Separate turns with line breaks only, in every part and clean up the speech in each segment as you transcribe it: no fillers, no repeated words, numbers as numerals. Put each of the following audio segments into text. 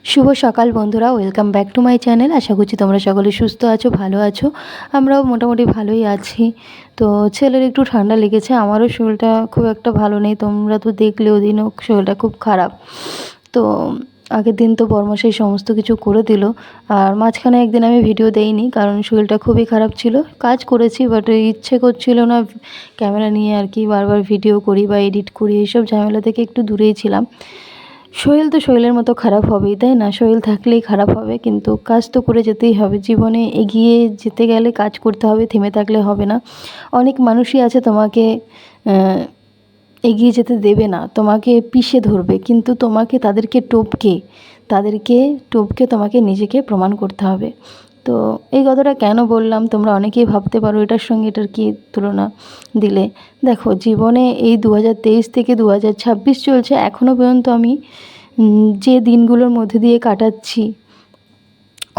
শুভ সকাল বন্ধুরা, welcome back to my channel. আশা করছি তোমরা সকলে সুস্থ আছো, ভালো আছো। আমরাও মোটামুটি ভালোই আছি। তো ছেলের একটু ঠান্ডা লেগেছে, আমারও শরীরটা খুব একটা ভালো নেই। তোমরা তো দেখলে ওদিনও শরীরটা খুব খারাপ। তো আগের দিন তো বরমশাই সমস্ত কিছু করে দিল, আর মাঝখানে একদিন আমি ভিডিও দেইনি কারণ শরীরটা খুবই খারাপ ছিল। কাজ করেছি বাট ইচ্ছে করছিল না ক্যামেরা নিয়ে আর কি বারবার ভিডিও করি বা এডিট করি, এইসব ঝামেলা থেকে একটু দূরেই ছিলাম। শরীর তো শরীরের মতো খারাপ হবেই, তাই না? শরীর থাকলেই খারাপ হবে, কিন্তু কাজ তো করে যেতেই হবে। জীবনে এগিয়ে যেতে গেলে কাজ করতে হবে, থেমে থাকলে হবে না। অনেক মানুষই আছে তোমাকে এগিয়ে যেতে দেবে না, তোমাকে পিষে ধরবে, কিন্তু তোমাকে তাদেরকে টপকে তোমাকে নিজেকে প্রমাণ করতে হবে। তো এই কথাটা কেন বললাম তোমরা অনেকেই ভাবতে পারো এটার সঙ্গে এটার কী তুলনা দিলে। দেখো, জীবনে এই 2023 থেকে 2026 চলছে, এখনও পর্যন্ত আমি যে দিনগুলোর মধ্যে দিয়ে কাটাচ্ছি,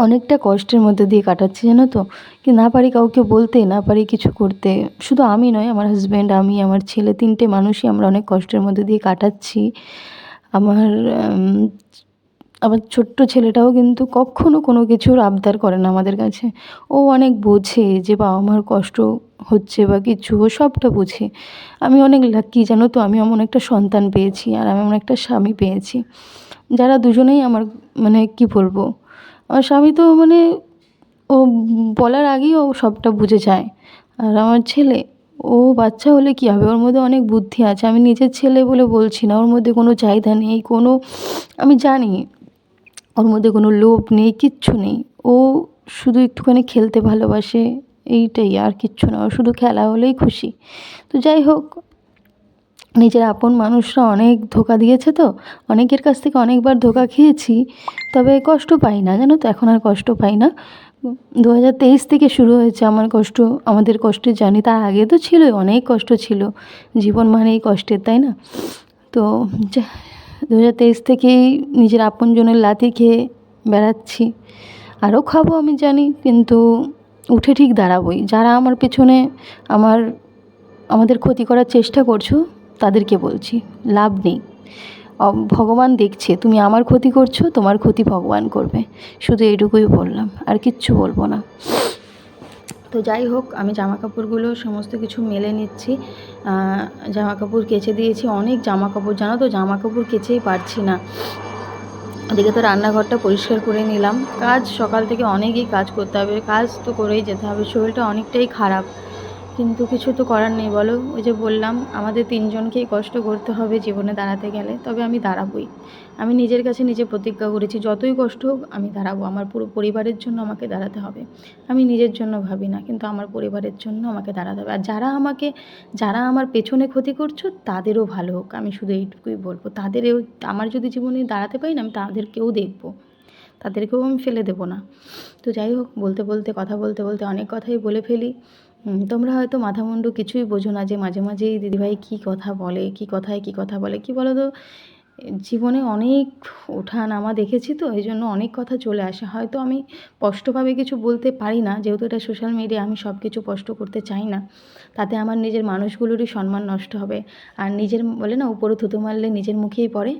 অনেকটা কষ্টের মধ্যে দিয়ে কাটাচ্ছি, জানো তো। কি না পারি কাউকে বলতে, না পারি কিছু করতে। শুধু আমি নয়, আমার হাজব্যান্ড, আমি, আমার ছেলে, 3টে মানুষই আমরা অনেক কষ্টের মধ্যে দিয়ে কাটাচ্ছি। আমার আমার ছোট্ট ছেলেটাও কিন্তু কখনো কোনো কিছুর আবদার করে না আমাদের কাছে। ও অনেক বোঝে যে বাবা মার কষ্ট হচ্ছে বা কিছু, ও সবটা বোঝে। আমি অনেক লাকি, জানো তো। আমি এমন একটা সন্তান পেয়েছি, আর আমি এমন একটা স্বামী পেয়েছি, যারা দুজনেই আমার, মানে কি বলবো, আমার স্বামী তো মানে ও বলার আগেই ও সবটা বুঝে যায়। আর আমার ছেলে, ও বাচ্চা হলে কী হবে, ওর মধ্যে অনেক বুদ্ধি আছে। আমি নিজের ছেলে বলে বলছি না, ওর মধ্যে কোনো চাহিদা নেই, কোনো, আমি জানি ওর মধ্যে কোনো লোভ নেই, কিচ্ছু নেই। ও শুধু একটুখানি খেলতে ভালোবাসে, এইটাই, আর কিচ্ছু না। ও শুধু খেলা হলেই খুশি। তো যাই হোক, নিজের আপন মানুষরা অনেক ধোঁকা দিয়েছে, তো অনেকের কাছ থেকে অনেকবার ধোঁকা খেয়েছি, তবে কষ্ট পাই না, জানো তো। এখন আর কষ্ট পাই না। 2023 থেকে শুরু হয়েছে আমার কষ্ট, আমাদের কষ্টের জার্নি। তার আগে তো ছিলই, অনেক কষ্ট ছিল। জীবন মানেই কষ্টের, তাই না? তো 2023 থেকেই নিজের আপনজনের লাথি খেয়ে বেড়াচ্ছি। আরও খাবো আমি জানি, কিন্তু উঠে ঠিক দাঁড়াবোই। যারা আমার পেছনে আমার আমাদের ক্ষতি করার চেষ্টা করছো, তাদেরকে বলছি লাভ নেই। ভগবান দেখছে তুমি আমার ক্ষতি করছো, তোমার ক্ষতি ভগবান করবে। শুধু এইটুকুই বললাম, আর কিচ্ছু বলবো না। তো যাই হোক, আমি জামা কাপড়গুলো সমস্ত কিছু মেলে নিচ্ছি। জামা কাপড় কেচে দিয়েছি, অনেক জামা কাপড়, জানো তো। জামা কাপড় কেচেই পারছি না। ওদিকে তো রান্নাঘরটা পরিষ্কার করে নিলাম। কাজ সকাল থেকে অনেকই কাজ করতে হবে, কাজ তো করেই যেতে হবে। শরীরটা অনেকটাই খারাপ, কিন্তু কিছু তো করার নেই, বলো। ওই যে বললাম, আমাদের 3জনকেই কষ্ট করতে হবে জীবনে দাঁড়াতে গেলে, তবে আমি দাঁড়াবই। আমি নিজের কাছে নিজে প্রতিজ্ঞা করেছি, যতই কষ্ট হোক আমি দাঁড়াবো। আমার পুরো পরিবারের জন্য আমাকে দাঁড়াতে হবে। আমি নিজের জন্য ভাবি না, কিন্তু আমার পরিবারের জন্য আমাকে দাঁড়াতে হবে। আর যারা আমার পেছনে ক্ষতি করছো, তাদেরও ভালো হোক, আমি শুধু এইটুকুই বলবো। তাদেরও, আমার যদি জীবনে দাঁড়াতে পারি না, আমি তাদেরকেও দেখবো, তাদেরকেও আমি ফেলে দেবো না। তো যাই হোক, কথা বলতে বলতে অনেক কথাই বলে ফেলি। তোমরা হয়তো মাথা মুন্ডু কিছুই বোঝো না, যে মাঝে মাঝেই দিদিভাই কী কথা বলে, কী কথা বলে। কী বলো তো, জীবনে অনেক ওঠা নামা দেখেছি, তো এই জন্য অনেক কথা চলে আসে। হয়তো আমি স্পষ্টভাবে কিছু বলতে পারি না, যেহেতু এটা সোশ্যাল মিডিয়া, আমি সব কিছু স্পষ্ট করতে চাই না। তাতে আমার নিজের মানুষগুলোরই সম্মান নষ্ট হবে। আর নিজের, বলে না, উপরে থুতু মারলে নিজের মুখেই পড়ে,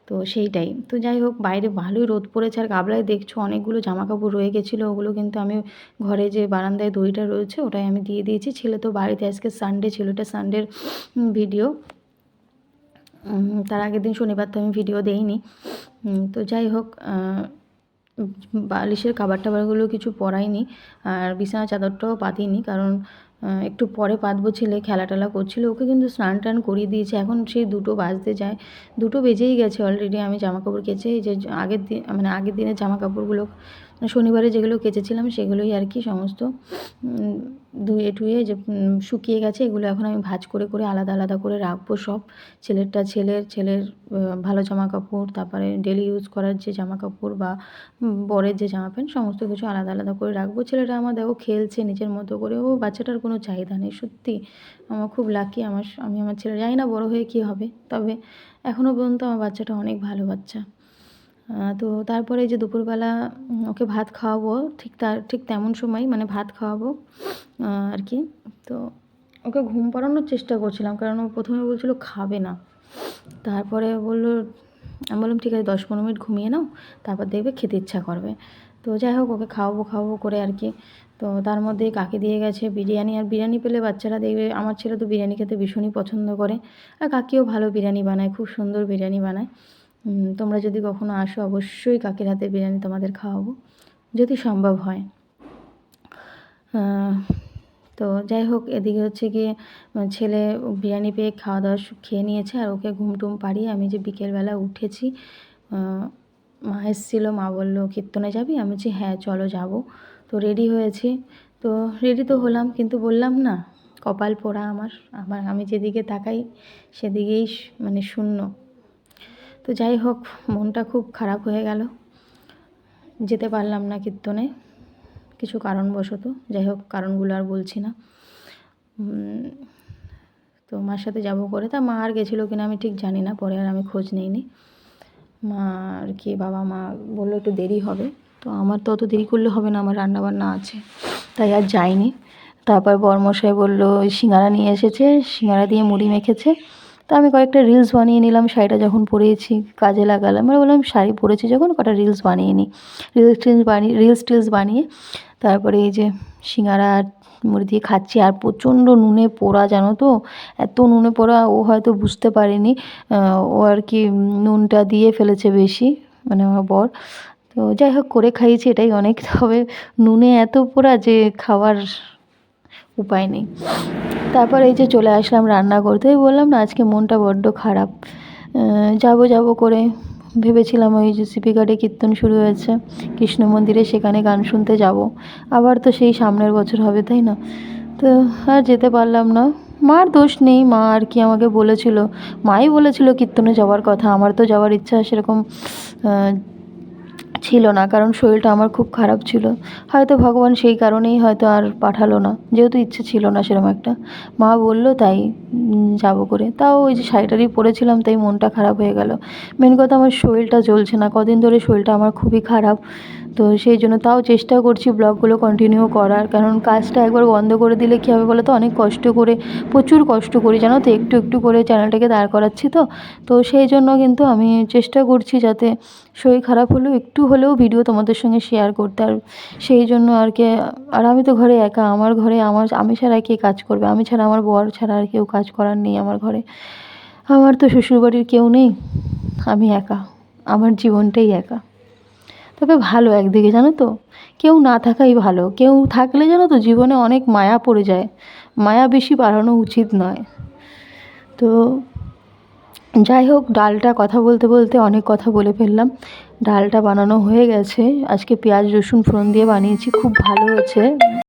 তো সেইটাই। তো যাই হোক, বাইরে ভালোই রোদ পড়েছে, আর গাবলায় দেখছো অনেকগুলো জামা কাপড় রয়ে গেছিলো, ওগুলো কিন্তু আমি ঘরে যে বারান্দায় দড়িটা রয়েছে ওটাই আমি দিয়ে দিয়েছি। ছেলে তো বাড়িতে, আজকে সানডে ছিল, এটা সানডের ভিডিও। তার আগের দিন শনিবার তো আমি ভিডিও দেইনি। তো যাই হোক, বালিশের কাবার টাবারগুলো কিছু পরাইনি, আর বিছানা চাদরটাও পাতিনি, কারণ একটু পরে পাতবো। ছেলে খেলা টেলা করছিলো, ওকে কিন্তু স্নান টান করিয়ে দিয়েছে। এখন সেই 2টো বাজতে যায়, 2টো বেজেই গেছে অলরেডি। আমি জামা কাপড় কেচে, এই যে আগের দিনের জামা কাপড়গুলো, শনিবারে যেগুলো কেচেছিলাম সেগুলোই আর কি সমস্ত ধুয়ে টুয়ে যে শুকিয়ে গেছে। এগুলো এখন আমি ভাঁজ করে করে আলাদা আলাদা করে রাখবো সব। ছেলের ভালো জামা কাপড়, তারপরে ডেলি ইউজ করার যে জামা কাপড় বা বরের যে জামা প্যান্ট, সমস্ত কিছু আলাদা আলাদা করে রাখবো। ছেলেটা আমার দেখো খেলছে নিজের মতো করে, ও বাচ্চাটার কোনো চাহিদা নেই। সত্যি আমার খুব লাকি, আমি আমার ছেলে। জানি না বড়ো হয়ে কী হবে, তবে এখনও পর্যন্ত আমার বাচ্চাটা অনেক ভালো বাচ্চা। তো তারপরে যে দুপুরবেলা ওকে ভাত খাওয়াবো, ঠিক তেমন সময়, মানে ভাত খাওয়াবো আর কি। তো ওকে ঘুম পাড়ানোর চেষ্টা করছিলাম, কারণ ও প্রথমে বলছিল খাবে না, তারপরে বললো আমি বললাম ঠিক আছে 10-15 মিনিট ঘুমিয়ে নাও, তারপর দেখবে খেতে ইচ্ছা করবে। তো যাই হোক ওকে খাওয়াবো করে আর কি। তো তার মধ্যেই কাকি দিয়ে গেছে বিরিয়ানি, আর বিরিয়ানি পেলে বাচ্চারা দেখবে, আমার ছেলে তো বিরিয়ানি খেতে ভীষণই পছন্দ করে, আর কাকিও ভালো বিরিয়ানি বানায়, খুব সুন্দর বিরিয়ানি বানায়। তোমরা যদি কখনো আসো অবশ্যই কাকির হাতে বিরিয়ানি তোমাদের খাওয়াবো, যদি সম্ভব হয়। তো যাই হোক এদিকে হচ্ছে গিয়ে ছেলে বিরিয়ানি পেয়ে খাওয়া দাওয়া খেয়ে নিয়েছে, আর ওকে ঘুম টুম পাড়িয়ে আমি যে বিকেলবেলা উঠেছি, মা এসেছিলো, মা বললো কীর্তনে যাবি? আমি বলছি হ্যাঁ চলো যাবো। তো রেডি হয়েছি, তো রেডি তো হলাম, কিন্তু বললাম না কপাল পোড়া আমার, আমি যেদিকে তাকাই সেদিকেই মানে শূন্য। তো যাই হোক মনটা খুব খারাপ হয়ে গেল, যেতে পারলাম না কীর্তনে কিছু কারণবশত। যাই হোক কারণগুলো আর বলছি না। তো মার সাথে যাব করে, তা মা আর গেছিলো কিনা আমি ঠিক জানি না, পরে আর আমি খোঁজ নিইনি। মা আর কি বাবা মা বললো একটু দেরি হবে, তো আমার তো অত দেরি করলে হবে না, আমার রান্নাবান্না আছে, তাই আর যাইনি। তারপর বরমশাই বললো সিঙ্গারা নিয়ে এসেছে, সিঙ্গারা দিয়ে মুড়ি মেখেছে। তো আমি কয়েকটা রিলস বানিয়ে নিলাম, শাড়িটা যখন পরেছি কাজে লাগালাম, মানে বললাম শাড়ি পরেছি যখন কটা রিলস বানিয়ে নিই। রিলস টিলস বানিয়ে তারপরে এই যে সিঙ্গারা আর মুড়ি দিয়ে খাচ্ছি, আর প্রচণ্ড নুনে পোড়া, জানো তো, এত নুনে পোড়া, ও হয়তো বুঝতে পারেনি, ও আর কি নুনটা দিয়ে ফেলেছে বেশি, মানে আমার বর। তো যাই হোক করে খাইয়েছি, এটাই অনেক। তবে নুনে এত পোড়া যে খাওয়ার উপায় নেই। তারপর এই যে চলে আসলাম রান্না করতে, বললাম না আজকে মনটা বড্ড খারাপ। যাব করে ভেবেছিলাম, ওই যে সিপি ঘাটে কীর্তন শুরু হয়েছে কৃষ্ণ মন্দিরে, সেখানে গান শুনতে যাব, আবার তো সেই সামনের বছর হবে, তাই না? তো আর যেতে পারলাম না। মার দোষ নেই, মা আর কি আমাকে বলেছিল, মাই বলেছিল কীর্তনে যাওয়ার কথা, আমার তো যাওয়ার ইচ্ছা সেরকম ছিল না, কারণ শরীরটা আমার খুব খারাপ ছিল। হয়তো ভগবান সেই কারণেই হয়তো আর পাঠালো না, যেহেতু ইচ্ছে ছিল না সেরকম একটা। মা বললো তাই যাব করে, তাও ওই যে শাড়িটারই পরেছিলাম, তাই মনটা খারাপ হয়ে গেল। মেন কথা আমার শরীরটা চলছে না, কদিন ধরে শরীরটা আমার খুবই খারাপ। তো সেই জন্য তাও চেষ্টা করছি ব্লগগুলো কন্টিনিউ করার, কারণ কাজটা একবার বন্ধ করে দিলে কী হবে বলো তো, অনেক কষ্ট করে, প্রচুর কষ্ট করি জানো তো, একটু একটু করে চ্যানেলটাকে দাঁড় করাচ্ছি। তো সেই জন্য কিন্তু আমি চেষ্টা করছি যাতে শরীর খারাপ হলেও একটু হলেও ভিডিও তোমাদের সঙ্গে শেয়ার করতে, আর সেই জন্য আর কি। আর আমি তো ঘরে একা, আমার ঘরে আমি ছাড়া কে কাজ করবে, আমি ছাড়া আমার বর ছাড়া আর কেউ কাজ করার নেই আমার ঘরে। আমার তো শ্বশুরবাড়ির কেউ নেই, আমি একা, আমার জীবনটাই একা। তবে ভালো একদিকে জানো তো, কেউ না থাকাই ভালো, কেউ থাকলে জানো তো জীবনে অনেক মায়া পড়ে যায়, মায়া বেশি বাড়ানো উচিত নয়। তো যাই হোক ডালটা কথা বলতে বলতে অনেক কথা বলে ফেললাম। ডালটা বানানো হয়ে গেছে, আজকে পেঁয়াজ রসুন ফোড়ন দিয়ে বানিয়েছি, খুব ভালো হয়েছে।